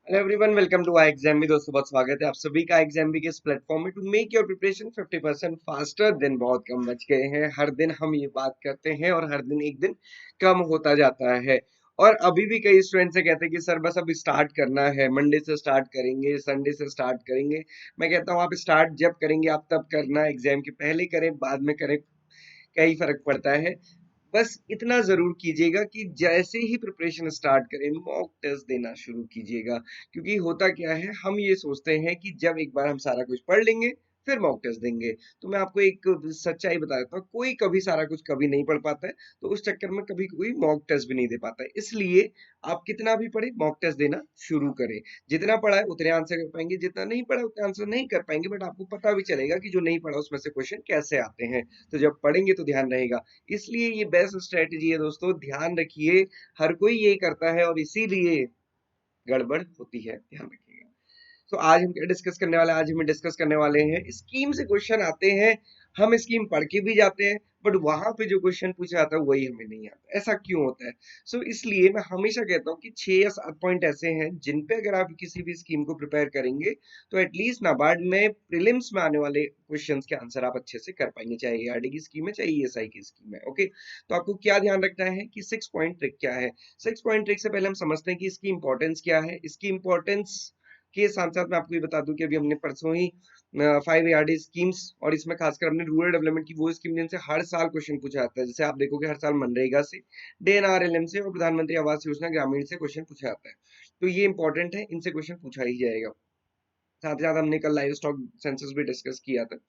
Hello everyone, welcome to I exam भी। दोस्तों बहुत स्वागत है आप सभी का एग्जाम भी के इस प्लेटफॉर्म में to make your preparation 50% faster. दिन बहुत कम बच गए हैं। हर दिन हम ये बात करते हैं और हर दिन एक दिन कम होता जाता है। और अभी भी कई स्टूडेंट्स से कहते हैं कि सर बस अब स्टार्ट करना है, मंडे से स्टार्ट करेंगे, संडे से स्टार्ट करेंगे। मैं कहता हूँ आप स्टार्ट जब करेंगे आप तब करना, एग्जाम के पहले करें बाद में करें, क्या ही फर्क पड़ता है। बस इतना जरूर कीजिएगा कि जैसे ही प्रिपरेशन स्टार्ट करें मॉक टेस्ट देना शुरू कीजिएगा। क्योंकि होता क्या है, हम ये सोचते हैं कि जब एक बार हम सारा कुछ पढ़ लेंगे फिर मॉक टेस्ट देंगे। तो मैं आपको एक सच्चाई बता देता हूँ, कोई कभी सारा कुछ कभी नहीं पढ़ पाता है। तो उस चक्कर में कभी कोई मॉक टेस्ट भी नहीं दे पाता है। इसलिए आप कितना भी पढ़े मॉक टेस्ट देना शुरू करें। जितना पढ़ा है उतने आंसर कर पाएंगे, जितना नहीं पढ़ा उतने आंसर नहीं कर पाएंगे, बट आपको पता भी चलेगा कि जो नहीं पढ़ा उसमें से क्वेश्चन कैसे आते हैं। तो जब पढ़ेंगे तो ध्यान रहेगा। इसलिए ये बेस्ट स्ट्रेटजी है दोस्तों, ध्यान रखिए। हर कोई यही करता है और इसीलिए गड़बड़ होती है, ध्यान रखिएगा। तो आज हम क्या डिस्कस करने वाले हैं? आज हम डिस्कस करने वाले हैं स्कीम से क्वेश्चन आते हैं। हम स्कीम पढ़ के भी जाते हैं बट वहां पे जो क्वेश्चन पूछा जाता है वही हमें नहीं आता। ऐसा क्यों होता है? इसलिए मैं हमेशा कहता हूँ कि 6 या 7 पॉइंट ऐसे हैं जिन पे अगर आप किसी भी स्कीम को प्रिपेयर करेंगे तो एटलीस्ट नाबार्ड में प्रीलिम्स में आने वाले क्वेश्चंस के आंसर आप अच्छे से कर पाएंगे, चाहे एआरडी की स्कीम है चाहे ईएसआई की स्कीम है। ओके, तो आपको क्या ध्यान रखना है कि 6 पॉइंट ट्रिक क्या है। 6 पॉइंट ट्रिक से पहले हम समझते हैं कि इसकी इंपॉर्टेंस क्या है। इसकी इंपॉर्टेंस के साथ साथ मैं आपको ये बता दूं कि अभी हमने परसों ही 5 ARD स्कीम्स और इसमें खासकर हमने रूरल डेवलपमेंट की वो स्कीम जिनसे हर साल क्वेश्चन पूछा जाता है। जैसे आप देखोगे हर साल मनरेगा से, DNRLM से और प्रधानमंत्री आवास योजना ग्रामीण से क्वेश्चन पूछा जाता है। तो ये इंपॉर्टेंट है, इनसे क्वेश्चन पूछा ही जाएगा। साथ ही साथ हमने कल लाइव स्टॉक सेंसस भी डिस्कस किया था।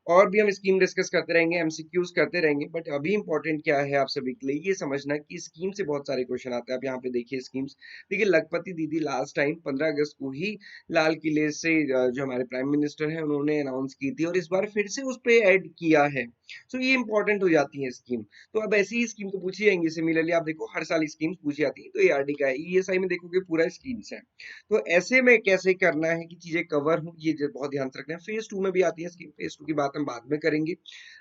और भी हम स्कीम डिस्कस करते रहेंगे, एमसीक्यूज करते रहेंगे, बट अभी इंपॉर्टेंट क्या है आप सभी के लिए ये समझना कि स्कीम से बहुत सारे क्वेश्चन आते हैं। आप यहाँ पे देखिए स्कीम्स। देखिए लखपति दीदी लास्ट टाइम 15 अगस्त को ही लाल किले से जो हमारे प्राइम मिनिस्टर हैं उन्होंने अनाउंस की थी और इस बार फिर से उस पे ऐड किया है। ये इंपॉर्टेंट हो जाती है स्कीम। तो अब ऐसी ही स्कीम तो पूछी जाएंगी। सिमिलरली आप देखो हर साल स्कीम्स पूछी जाती है। तो एआरडी का है, ईएसआई में देखोगे पूरा स्कीम्स है। तो ऐसे में कैसे करना है कि चीजें कवर हो, ये बहुत ध्यान से रखना है। फेज 2 में भी आती है स्कीम, फेज 2 की बात हम बाद में करेंगे।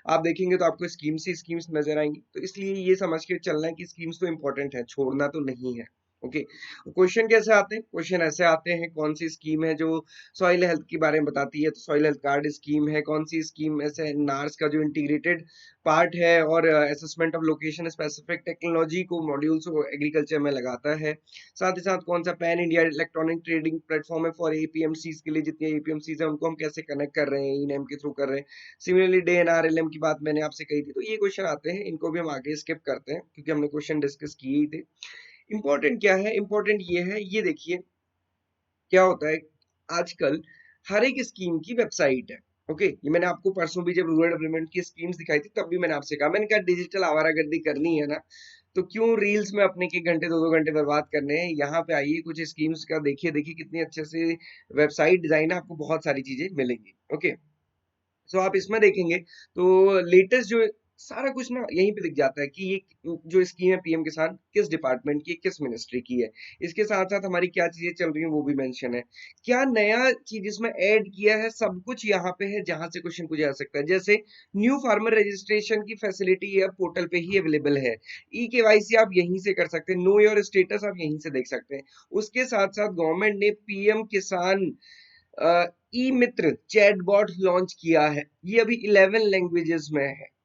आप देखेंगे तो आपको स्कीम्स ही स्कीम्स नजर आएंगी। तो इसलिए ये समझ के चलना है कि स्कीम्स तो इंपॉर्टेंट है, छोड़ना तो नहीं है। ओके, क्वेश्चन कैसे आते हैं? क्वेश्चन ऐसे आते हैं, कौन सी स्कीम है जो सॉइल हेल्थ के बारे में बताती है? तो सॉइल हेल्थ कार्ड स्कीम है। कौन सी स्कीम ऐसे नार्स का जो इंटीग्रेटेड पार्ट है और assessment of location specific technology को मॉड्यूल्स को एग्रीकल्चर में लगाता है। साथ ही साथ कौन सा pan India electronic trading platform है फॉर एपीएमसीज के लिए, जितनी एपीएमसीज है उनको हम कैसे कनेक्ट कर रहे हैं ई नेम के थ्रू कर रहे हैं। सिमिलरली DNRLM की बात मैंने आपसे कही थी। तो ये क्वेश्चन आते हैं, इनको भी हम आगे स्किप करते हैं क्योंकि हमने क्वेश्चन डिस्कस किए ही थे। इंपॉर्टेंट क्या है? इंपॉर्टेंट ये है, ये देखिए क्या होता है आजकल हर एक स्कीम की वेबसाइट है। ओके, ये मैंने आपको परसों भी जब रूरल डेवलपमेंट की स्कीम्स दिखाई थी तब भी मैंने आपसे कहा, मैंने कहा डिजिटल आवारागर्दी करनी है ना तो क्यों रील्स में अपने के घंटे 2-2 घंटे बर्बाद करने हैं। यहाँ पे आइए, कुछ स्कीम्स का देखिए, देखिए कितनी अच्छे से वेबसाइट डिजाइन है, आपको बहुत सारी चीजें मिलेंगी। ओके, आप इसमें देखेंगे तो लेटेस्ट जो सारा कुछ ना यहीं पे दिख जाता है कि ये जो स्कीम है पीएम किसान किस डिपार्टमेंट की, किस मिनिस्ट्री की है। इसके साथ साथ हमारी क्या चीजें चल रही हैं वो भी मेंशन है। क्या नया चीज इसमें ऐड किया है, सब कुछ यहाँ पे है जहां से क्वेश्चन पूछा जा सकता है। जैसे न्यू फार्मर रजिस्ट्रेशन की फैसिलिटी है पोर्टल पे ही अवेलेबल है। ई केवाईसी आप यहीं से कर सकते हैं, नो योर स्टेटस आप यहीं से देख सकते हैं। उसके साथ साथ गवर्नमेंट ने पीएम किसान ई मित्र चैटबॉट लॉन्च किया है। ये अभी 11 लैंग्वेजेस में है।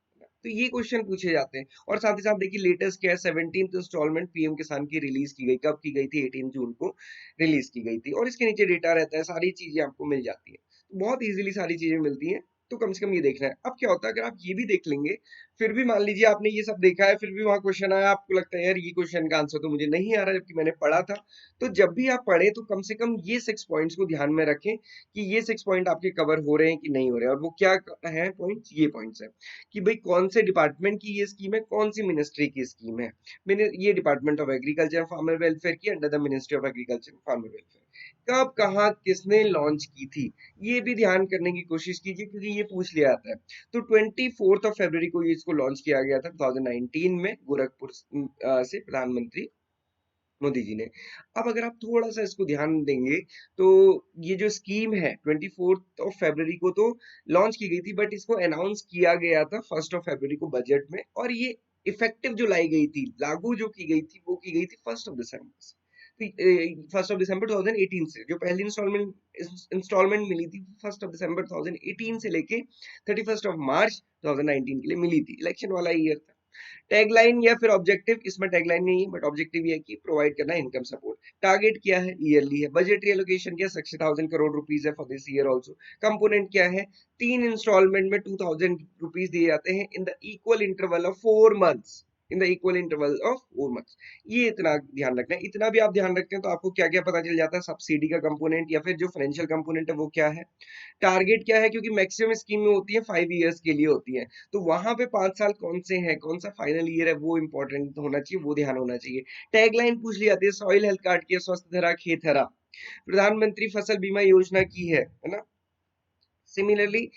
तो ये क्वेश्चन पूछे जाते हैं। और साथ ही साथ देखिए लेटेस्ट क्या है, 17th इंस्टॉलमेंट पीएम किसान की रिलीज की गई। कब की गई थी? 18 जून को रिलीज की गई थी। और इसके नीचे डेटा रहता है, सारी चीजें आपको मिल जाती है। तो बहुत इजीली सारी चीजें मिलती हैं। तो कम से कम ये देखना है। अब क्या होता है अगर आप ये भी देख लेंगे, फिर भी मान लीजिए आपने ये सब देखा है, फिर भी वहां क्वेश्चन आया, आपको लगता है यार ये क्वेश्चन का आंसर तो मुझे नहीं आ रहा जबकि मैंने पढ़ा था। तो जब भी आप पढ़े तो कम से कम ये 6 पॉइंट्स को ध्यान में रखें कि ये 6 पॉइंट आपके कवर हो रहे हैं कि नहीं हो रहे हैं। और वो क्या है पॉइंट्स? ये पॉइंट्स है कि भाई कौन से डिपार्टमेंट की ये स्कीम है, कौन सी मिनिस्ट्री की स्कीम है। मैंने ये department of agriculture farmer welfare की, under the ministry of agriculture farmer welfare. कब कहाँ किसने लॉन्च की थी, ये भी ध्यान करने की कोशिश कीजिए क्योंकि ये पूछ लिया जाता है। तो 24 फरवरी को ये इसको लॉन्च किया गया था 2019 में गोरखपुर से प्रधानमंत्री मोदी जी ने। अब अगर आप थोड़ा सा इसको ध्यान देंगे तो ये जो स्कीम है 24 फरवरी को तो लॉन्च की गई थी, बट इसको अनाउंस किया गया था 1 फरवरी को बजट में। और ये इफेक्टिव जो लाई गई थी, लागू जो की गई थी वो की गई थी 1 दिसंबर से। 1 दिसंबर 2018 से। जो पहली इंस्टॉलमेंट मिली थी 1 दिसंबर 2018 से लेके 31 मार्च 2019 के लिए मिली थी। इलेक्शन वाला ईयर था। टैगलाइन या फिर ऑब्जेक्टिव, इसमें टैगलाइन नहीं है बट ऑब्जेक्टिव ये है कि प्रोवाइड करना इनकम सपोर्ट। टारगेट क्या है, ईयरली है। बजटरी एलोकेशन क्या, 60,000 करोड़ रुपीज है for this year also. Component क्या है, 3 इंस्टॉलमेंट में 2,000 रुपीज दिए जाते हैं in the equal interval of 4 months, in the equal interval of 4 months. ये इतना ध्यान रखना है। इतना भी आप ध्यान रखते हैं तो आपको क्या क्या पता चल जाता है, सब्सिडी का कंपोनेंट या फिर जो फाइनेंशियल कंपोनेंट है वो क्या है। टारगेट क्या है, क्योंकि मैक्सिमम स्कीम में होती है 5 इयर्स के लिए होती है, तो वहां पे 5 साल कौन से हैं, कौन सा फाइनल ईयर है वो इंपॉर्टेंट होना चाहिए, वो ध्यान होना चाहिए। टैगलाइन पूछ ली जाती है, सॉइल हेल्थ कार्ड की है, स्वस्थ धरा खेत हरा। प्रधानमंत्री फसल बीमा योजना की है ना। Similarly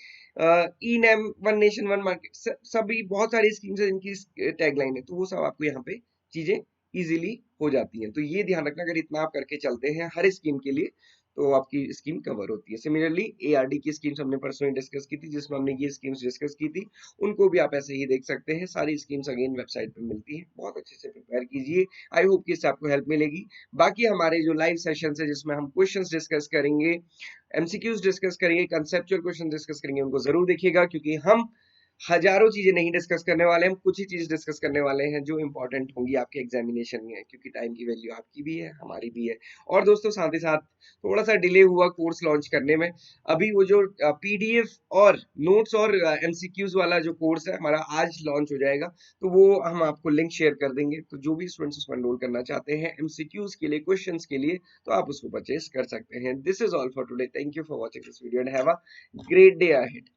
e NAM, one nation one market, सभी बहुत सारी स्कीम्स है जिनकी टैगलाइन है, तो वो सब आपको यहाँ पे चीजें इजीली हो जाती हैं। तो ये ध्यान रखना, अगर इतना आप करके चलते हैं हर स्कीम के लिए तो आपकी स्कीम कवर होती है। सिमिलरली एआरडी की स्कीम्स हमने परसों ही डिस्कस की थी, जिसमें हमने ये स्कीम्स डिस्कस की थी, उनको भी आप ऐसे ही देख सकते हैं। सारी स्कीम्स अगेन वेबसाइट पे मिलती है, बहुत अच्छे से प्रिपेयर कीजिए। आई होप कि इससे आपको हेल्प मिलेगी। बाकी हमारे जो लाइव सेशन है जिसमें हम क्वेश्चंस डिस्कस करेंगे, एमसीक्यूज डिस्कस करेंगे, कंसेप्चुअल क्वेश्चन डिस्कस करेंगे, उनको जरूर देखिएगा, क्योंकि हम हजारों चीजें नहीं डिस्कस करने वाले, हम कुछ ही चीज डिस्कस करने वाले हैं जो इंपॉर्टेंट होंगी आपके एग्जामिनेशन में, क्योंकि टाइम की वैल्यू आपकी भी है हमारी भी है। और दोस्तों साथ ही साथ थोड़ा सा डिले हुआ कोर्स लॉन्च करने में। अभी वो जो पीडीएफ और नोट्स और एमसीक्यूज वाला जो कोर्स है हमारा आज लॉन्च हो जाएगा, तो वो हम आपको लिंक शेयर कर देंगे। तो जो भी स्टूडेंट्स उसमें एनरोल करना चाहते हैं एमसीक्यूज के लिए, क्वेश्चंस के लिए, तो आप उसको परचेस कर सकते हैं। This is all for today. Thank you for watching this video and have a great day ahead.